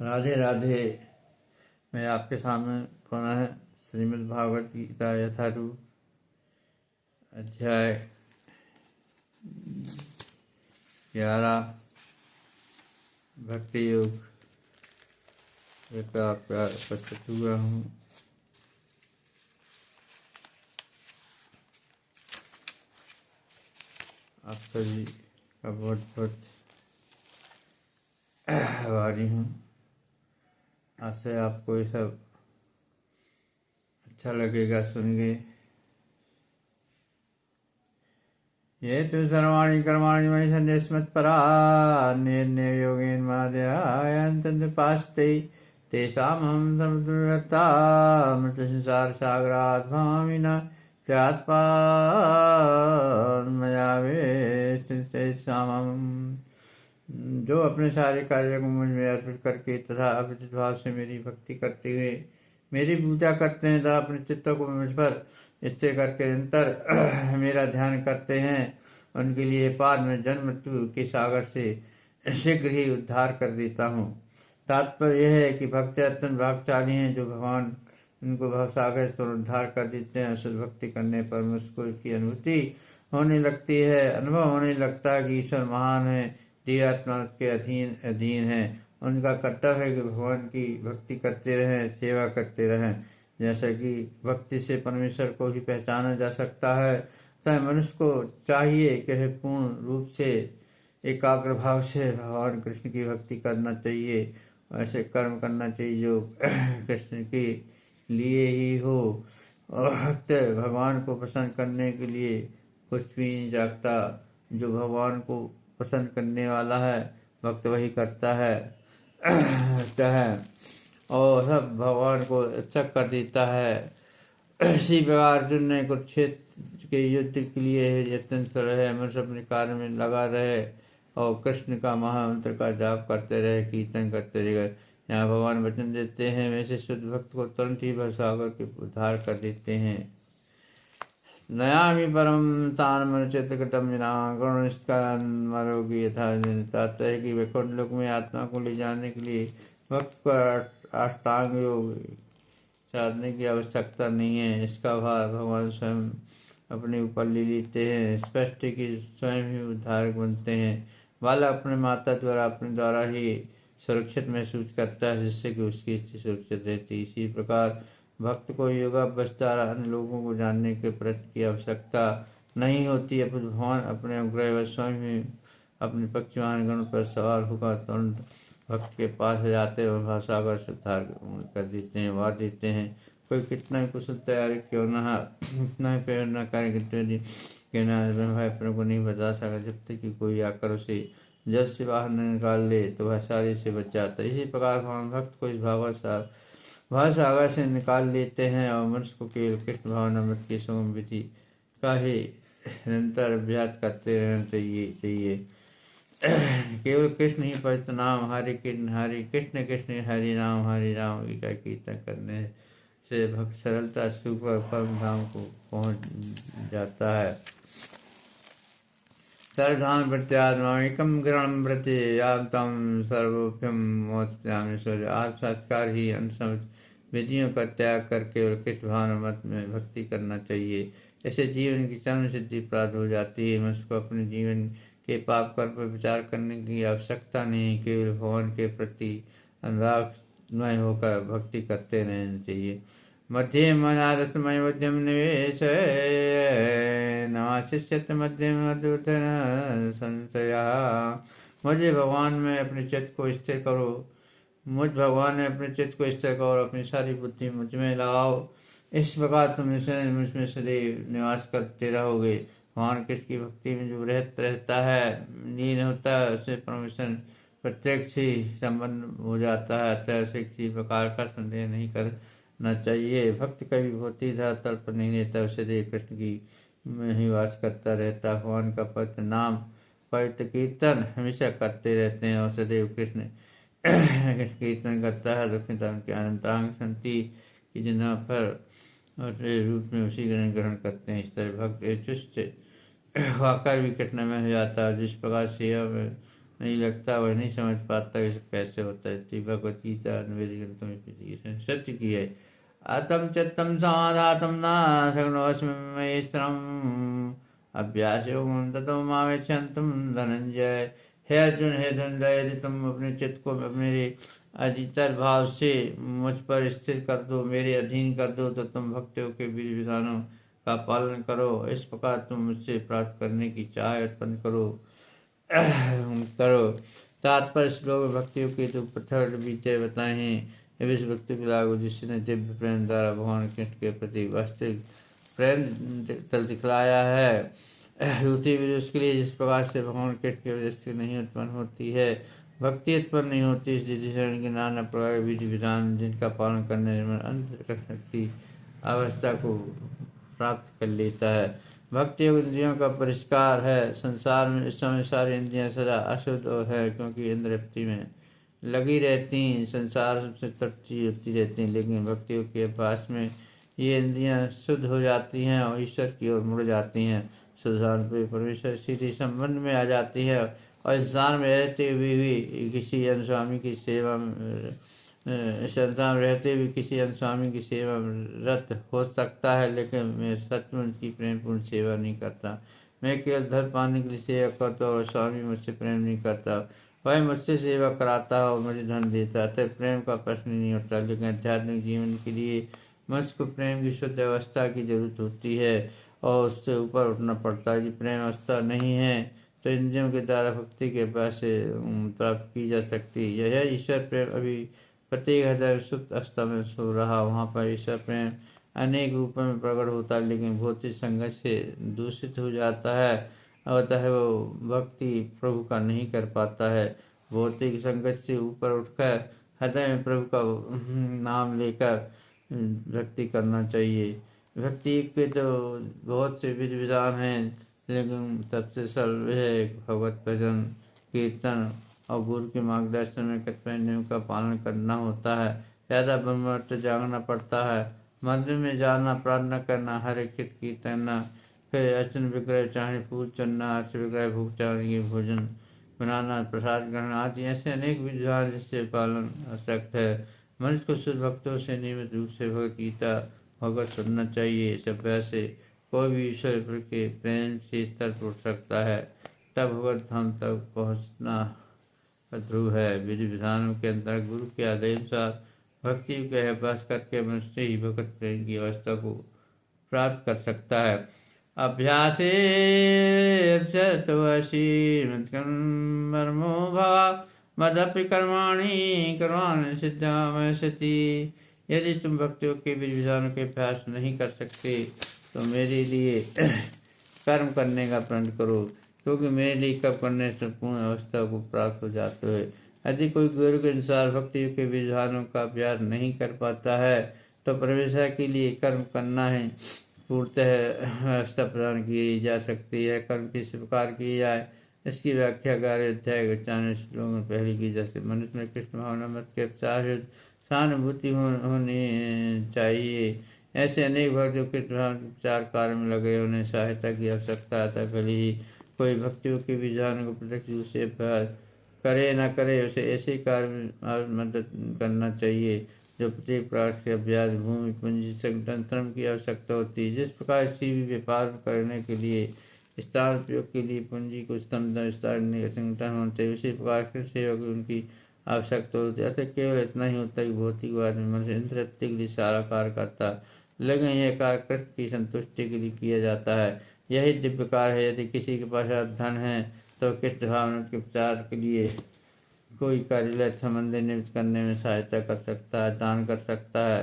राधे राधे। मैं आपके सामने पुनः श्रीमद् भागवत गीता यथारूप अध्याय 11 भक्ति योग का प्रस्तुत हुआ हूँ। आप सभी का बहुत बहुत आभारी हूँ। आज से आपको ये सब अच्छा लगेगा सुन के। ये तो सर्वाणि कर्माणि मयि सन्न्यस्मत्परा अन्ये योगेन मादयान्तपास्ते तेषामहं समुद्धर्ता मृतसंसारसागरात् भवामि न प्यात्पान्मया वेष्टितेषामहम्। जो अपने सारे कार्यों को मुझ में अर्पित करके तथा अविचलित भाव से मेरी भक्ति करते हुए मेरी पूजा करते हैं तथा अपने चित्त को मुझ पर स्थिर करके निरंतर मेरा ध्यान करते हैं, उनके लिए पार में जन्म मृत्यु के सागर से शीघ्र ही उद्धार कर देता हूँ। तात्पर्य यह है कि भक्त अत्यंत भाग्यशाली हैं जो भगवान उनको भवसागर से उद्धार कर देते हैं। शुद्ध भक्ति करने पर मुझको इसकी अनुभूति होने लगती है, अनुभव होने लगता है कि ईश्वर महान है, जीवात्मा उसके अधीन है। उनका कर्तव्य है कि भगवान की भक्ति करते रहें, सेवा करते रहें। जैसा कि भक्ति से परमेश्वर को ही पहचाना जा सकता है, तब मनुष्य को चाहिए कि वह पूर्ण रूप से एकाग्र भाव से भगवान कृष्ण की भक्ति करना चाहिए, ऐसे कर्म करना चाहिए जो कृष्ण के लिए ही हो। और भक्त भगवान को प्रसन्न करने के लिए कुछ भी नहीं चाहता। जो भगवान को पसंद करने वाला है भक्त वही करता है और सब भगवान को अच्छा कर देता है। इसी प्रकार अर्जुन ने कुरुक्षेत्र के युद्ध के लिए यत्नशील रहे, मनुष्य अपने कार्य में लगा रहे और कृष्ण का महामंत्र का जाप करते रहे, कीर्तन करते रहे। यहाँ भगवान वचन देते हैं, वैसे शुद्ध भक्त को तुरंत ही भवसागर के उद्धार कर देते हैं। नयामि परम स्थान मनुचित्रकटम विना गुणनिष्कारोगी यथा तात्पर्य कि वैकुंठ लोक में आत्मा को ले जाने के लिए भक्त को अष्टांग योग साधने की आवश्यकता नहीं है। इसका भार भगवान स्वयं अपने ऊपर ले लेते हैं। स्पष्ट कि स्वयं ही उद्धारक बनते हैं। बालक अपने माता द्वारा अपने द्वारा ही सुरक्षित महसूस करता है, जिससे कि उसकी स्थिति सुरक्षित रहती है। इसी प्रकार भक्त को योगाभ्यास द्वारा अन्य लोगों को जानने के प्रयत्न की आवश्यकता नहीं होती। अपितु भगवान अपने अनुग्रह स्वयं ही अपने पक्षवाहन गण पर सवार होकर तुरंत भक्त के पास जाते और भवसागर से उद्धार कर देते हैं, वार देते हैं। कोई कितना ही कुशल तैयारी क्यों न कितना ही प्रेरणा करे क्यों न भाई अपने को नहीं बता सका, जब तक कि कोई आकर उसे जल से बाहर न निकाल ले तो वह सारे से बच जाता है। इसी प्रकार भगवान भक्त को इस भवसागर से निकाल लेते हैं और मनुष्य को केवल कृष्ण भावनामृत की सुगम विधि का ही निरंतर अभ्यास करते रहना चाहिए। केवल कृष्ण ही पवित्र नाम हरि कृष्ण कृष्ण हरि राम का कीर्तन करने से भक्त सरलता सुख और परम धाम को पहुंच जाता है। सर्वधाम प्रत्यात्माकम ग्रहण व्रते आत्म सर्वोभ्यम मोत्यामि सूर्य। आत्म संस्कार ही अनुसम विधियों का त्याग करके और कृष्ण भावना मत में भक्ति करना चाहिए। ऐसे जीवन की चरम सिद्धि प्राप्त हो जाती है। मनुष्य को अपने जीवन के पाप कर्म पर विचार करने की आवश्यकता नहीं, केवल भगवान के प्रति अनुरागमय होकर भक्ति करते रहना चाहिए। मध्यम अनादसमय मध्यम निवेश नवाशिष्यत मध्यम अदूतन संशया। मुझे भगवान में अपने चित्त को स्थिर करो, मुझ भगवान ने अपने चित्त को स्थिर करो, अपनी सारी बुद्धि मुझ में लगाओ। इस प्रकार तुम मुझ में सदैव निवास करते रहोगे। भगवान कृष्ण की भक्ति में जो रहता है, लीन होता है, उसे परमेश्वर प्रत्यक्ष ही संबंध हो जाता है। अतः उसे किसी प्रकार का संदेह नहीं करना चाहिए। भक्त कभी भौतिक धरातल पर नहीं रहता, उसे देव कृष्ण की में ही वास करता रहता। भगवान का पवित्र नाम पवित्र कीर्तन हमेशा करते रहते हैं और सदैव कृष्ण कीर्तन करता है। दुखिता के अनंतांग शांति की जिन्हा पर रूप में उसी ग्रहण करते हैं। इस तरह भक्त चुस्त होकर भी कृष्ण में हो जाता है। जिस प्रकार सेवा में नहीं लगता, वह नहीं समझ पाता कि कैसे होता है। इसलिए भगवत गीता निवेदित ग्रंथों में सत्य की है। अतम चित्तम समाधातम न शक्नोस्मि स्थिरम अभ्यास योगम ततो मामेक्षन्तुम धनंजय। हे अर्जुन, हे धनंजय, यदि तुम अपने चित्त को अपने अधिकतर भाव से मुझ पर स्थिर कर दो, मेरे अधीन कर दो, तो तुम भक्तियों के विधि विधानों का पालन करो। इस प्रकार तुम मुझसे प्राप्त करने की चाह उत्पन्न करो। तात्पर्य श्लोक में भक्तियों के तो पत्थर बीते बताए हैं। विश्व भक्ति को लागू, जिसने दिव्य प्रेम द्वारा भगवान कृष्ण के प्रति वास्तविक प्रेम तल दिखलाया है। दूसरी विधि उसके लिए जिस प्रकार से भगवान कृष्ण की वजह से नहीं उत्पन्न होती है, भक्ति उत्पन्न नहीं होती। इसलिए जिसे के नाना प्रकार विधि विधान जिनका पालन करने में अंत शक्ति अवस्था को प्राप्त कर लेता है। भक्ति इंद्रियों का परिष्कार है। संसार में इस समय सारी इंद्रियां सदा अशुद्ध है, क्योंकि इंद्रियप्ति में लगी रहती, संसार से तृप्ति होती रहती हैं। लेकिन भक्तियों के अभ्यास में ये इंद्रियां शुद्ध हो जाती हैं और ईश्वर की ओर मुड़ जाती हैं। सुधान पे परमेश्वर सीधे संबंध में आ जाती है और इंसान में रहते हुए भी किसी अन्य स्वामी की सेवा संसार में रहते हुए किसी अन्य स्वामी की सेवा रत हो सकता है, लेकिन मैं सचमुच की प्रेमपूर्ण सेवा नहीं करता। मैं केवल धन पाने के लिए सेवा करता और स्वामी मुझसे प्रेम नहीं करता। वह मुझसे सेवा कराता है और मुझे धन देता है, तो प्रेम का प्रश्न नहीं उठता। लेकिन आध्यात्मिक जीवन के लिए मुझको प्रेम की शुद्ध अवस्था की जरूरत होती है और उससे ऊपर उठना पड़ता है। यदि प्रेम अवस्था नहीं है तो इंद्रियों के द्वारा भक्ति के पास से प्राप्त की जा सकती है। यह ईश्वर प्रेम अभी प्रत्येक हृदय सुप्त अवस्था में सो रहा, वहाँ पर ईश्वर प्रेम अनेक रूपों में प्रकट होता है, लेकिन भौतिक संगत से दूषित हो जाता है। अतः वो भक्ति प्रभु का नहीं कर पाता है। भौतिक संगत से ऊपर उठकर हृदय में प्रभु का नाम लेकर भक्ति करना चाहिए। भक्ति के तो बहुत से विधि विधान हैं, लेकिन सबसे सरल है भगवत भजन, कीर्तन और गुरु के मार्गदर्शन में कतिपय नियम का पालन करना होता है। ज़्यादा ब्रह्मवर्त जागना पड़ता है, मंदिर में जाना, प्रार्थना करना, हरे कृत कीर्तना, फिर अर्चन विग्रह चाहे फूल चढ़ना, अर्च विग्रह भूख चाहे भोजन बनाना, प्रसाद ग्रहण आदि ऐसे अनेक विधान जिससे पालन आवश्यक है। मनुष्य को शुद्ध भक्तों से नियमित रूप से भगवत गीता भगवत सुनना चाहिए। इस अभ्यास से कोई भी ईश्वर के प्रेम से स्तर पर उठ सकता है, तब भगवत धाम तक पहुँचना ध्रुव है। विधि विधानों के अंतर गुरु के आदेशानुसार भक्ति का अभ्यास करके मनुष्य ही भगवत प्रेम की अवस्था को प्राप्त कर सकता है। अभ्यासे मर्मो भाव मदपि कर्माणि कर्माणि सिद्धामसति। यदि तुम भक्तियों के विधि विधानों के अभ्यास नहीं कर सकते तो मेरे लिए कर्म करने का प्रण करो, क्योंकि मेरे लिए कर्म करने से पूर्ण अवस्था को प्राप्त हो जाते हैं। यदि कोई गुरु के अनुसार भक्ति के विधानों का अभ्यास नहीं कर पाता है तो परमेश्वर के लिए कर्म करना है पूर्णतः अवस्था प्रदान की जा सकती है। कर्म किस प्रकार की जाए इसकी व्याख्या अध्याय 94 श्लोक में पहले की जा सकती। मनुष्य में कृष्ण भावना मत के उपचार सहानुभूति होनी चाहिए। ऐसे अनेक भक्तों के उपचार कार्य में लगे होने सहायता की आवश्यकता था। भले ही कोई भक्तियों के विधान को प्रत्यक्ष रूप से अभ्यास करे न करे, उसे ऐसे कार्य में मदद करना चाहिए जो प्रत्येक प्रकार के अभ्यास भूमि पूंजी संगठन श्रम की आवश्यकता होती है। जिस प्रकार किसी भी व्यापार करने के लिए स्थान उपयोग के लिए पूंजी को संगठन होना चाहिए, उसी प्रकार के सेवा की उनकी आवश्यकता होती है। अतः केवल इतना ही होता है कि भौतिकवाद में मनुष्य इंद्रिय के लिए सारा कार्य करता है, लेकिन यह कार्य कृष्ण की संतुष्टि के लिए किया जाता है। यही दिव्य कार्य है। यदि किसी के पास धन है तो कृष्ण भावना के प्रचार के लिए कोई कार्यालय अच्छा मंदिर निर्मित करने में सहायता कर सकता है, दान कर सकता है।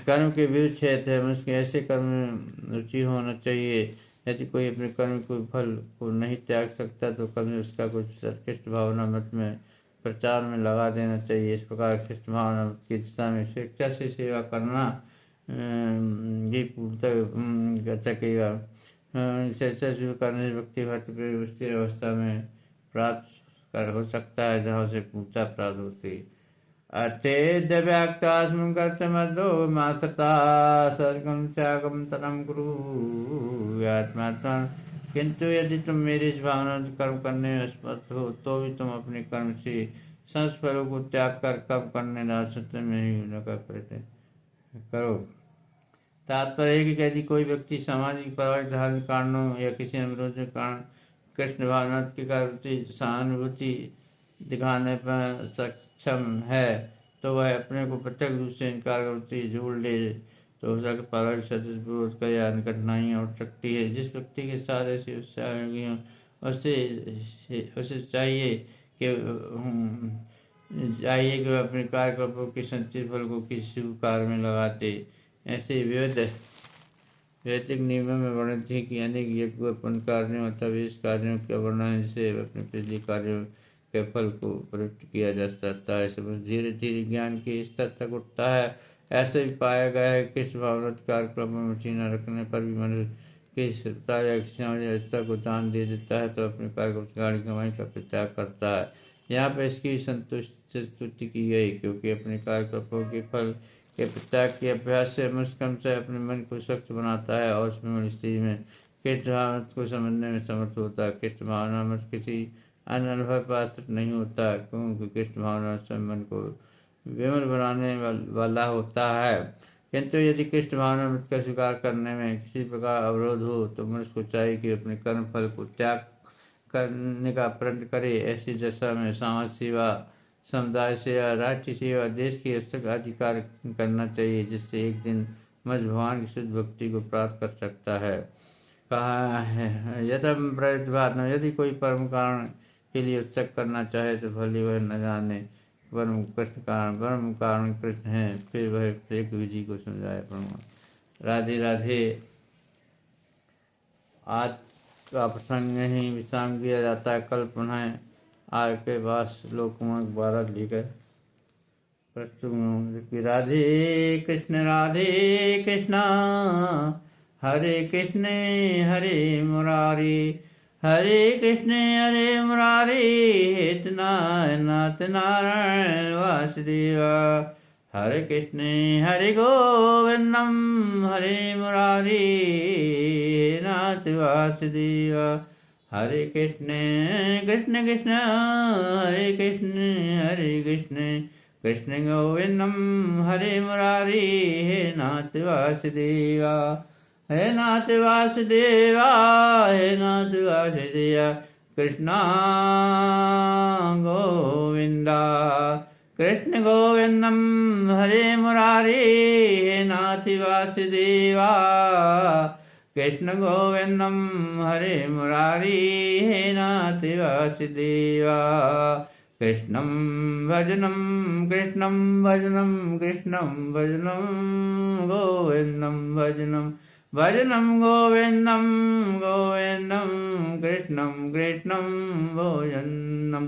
कर्म के विरुद्ध क्षेत्र है, मनुष्य ऐसे कर्म में रुचि होना चाहिए। यदि कोई अपने कर्म को फल को नहीं त्याग सकता तो कभी उसका कुछ कृष्ण भावना मत में प्रचार में लगा देना चाहिए। इस प्रकार कृष्ण भावना मत की दिशा में स्वेच्छा से सेवा करना ये पूर्णतः सकेगा। स्वेच्छा से करने से व्यक्ति भक्ति अवस्था में प्राप्त कर हो सकता है, जहाँ से पूर्णता प्राप्त होती है। अतेद्य व्याक्तास्मिन् कर्तमद्दो मात्रता सर्गं त्यागं तनं कुरु। आत्मात्मा किंतु यदि तुम मेरी इस भावना से कर्म करने में असमर्थ हो तो भी तुम अपने कर्म से संस्फलों को त्याग कर कम करने रास्ते में ही उनका प्रयत्न करो। तात्पर्य है कि यदि कोई व्यक्ति सामाजिक, पारिवारिक, धार्मिक कारणों या किसी अनुरोध के कारण कृष्ण भावना के प्रति सहानुभूति दिखाने पर सक्षम है तो वह अपने को प्रत्यक्ष रूप से इनकार करती जोड़ ले तो हो सकता पारिवारिक सदस्य विरोध कर या कठिनाइयाँ उठ सकती है। जिस व्यक्ति के साथ ऐसी उसे चाहिए कि वह अपने कार्यकलापों के संचित फल को किसी शुभ कार्य में लगाते। ऐसे वैदिक नियमों में वर्णित है कि अनेक यज्ञोपन कार्यों अथवा विशेष कार्यों का वर्णन जिसे अपने पिछले कार्यों के फल को प्रयुक्त किया जा सकता है। समझ धीरे धीरे ज्ञान के स्तर तक उठता है। ऐसे भी पाया गया है कि कृष्ण भावना कार्यक्रमों में रुचि न रखने पर भी मनुष्य की सत्ता या व्यवस्था को दान दे देता है तो अपने कार्यक्रम से गाड़ी कमाई का प्रत्याग करता है। यहाँ पर इसकी स्तुति की गई क्योंकि अपने कार्यक्रमों के फल के प्रत्याग के अभ्यास से मुस्कम से अपने मन को स्वच्छ बनाता है और उसमें स्थिति में कृष्ण भावना को समझने में समर्थ होता है। कृष्ण भावना में किसी अन्य अनुभव पर आश्रित नहीं होता क्योंकि कृष्ण भावना से मन को विमल बनाने वाला होता है। किंतु यदि कृष्ण भावना मृत का स्वीकार करने में किसी प्रकार अवरोध हो तो मनुष्य को चाहिए कि अपने कर्म फल को त्याग करने का प्रण करे। ऐसी दशा में समाज सेवा, समुदाय सेवा, राष्ट्रीय सेवा, देश की रक्षा आदि कार्य करना चाहिए जिससे एक दिन मनुष्य भगवान की शुद्ध भक्ति को प्राप्त कर सकता है। कहा है यदम प्रयुक्त भावना, यदि कोई परम कारण के लिए उत्सुक करना चाहे तो भले वह न जाने परम कारण कृष्ण है फिर वह एक विधि को समझाए। राधे राधे। आज का प्रसंग ही विश्राम किया जाता है। कल पुनः आपके पास लोकमंग 12 लेकर प्रस्तुत। राधे कृष्ण हरे कृष्ण हरे मुरारी हरे कृष्ण हेत नाथ नारायण वासुदेवा। हरे कृष्ण हरे गोविंदम हरे मुरारी हे नाथ वासुदेवा। हरे कृष्ण कृष्ण कृष्ण हरे कृष्ण कृष्ण गोविंदम हरे मुरारी हे नाथ वासुदेवा। हे नाथ वासुदेवा हे नाथ वासुदेवा। कृष्णा गोविंदा कृष्ण गोविंदम हरे मुरारी हे नाथ वासुदेवा। कृष्ण गोविंदम हरे मुरारी हे नाथ वासुदेवा। कृष्णं भजनं कृष्णं भजनं कृष्णं भजनं गोविंदं भजनं भजनं गोविंदं गोविंदं कृष्णं कृष्णं भोजनं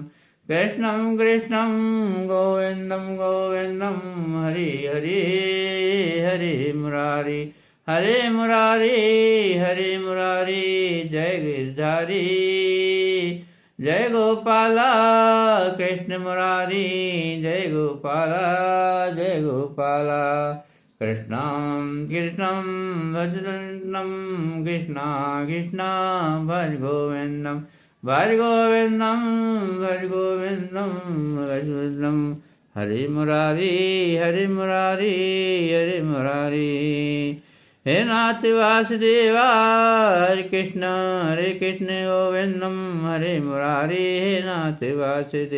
कृष्णं कृष्णं गोविंदं गोविंदं हरे हरे हरे मुरारी हरे मुरारी जय गिरधारी जय गोपाला कृष्ण मुरारी जय गोपाला कृष्णं कृष्णं भजनं कृष्णा कृष्णा भज गोविंदं भज गोविंदं भज गोविंदं हरे मुरारी हे नाथ वासुदेवा। हरे कृष्ण गोविंदम हरे मुरारी हे नाथ वासुदेवा।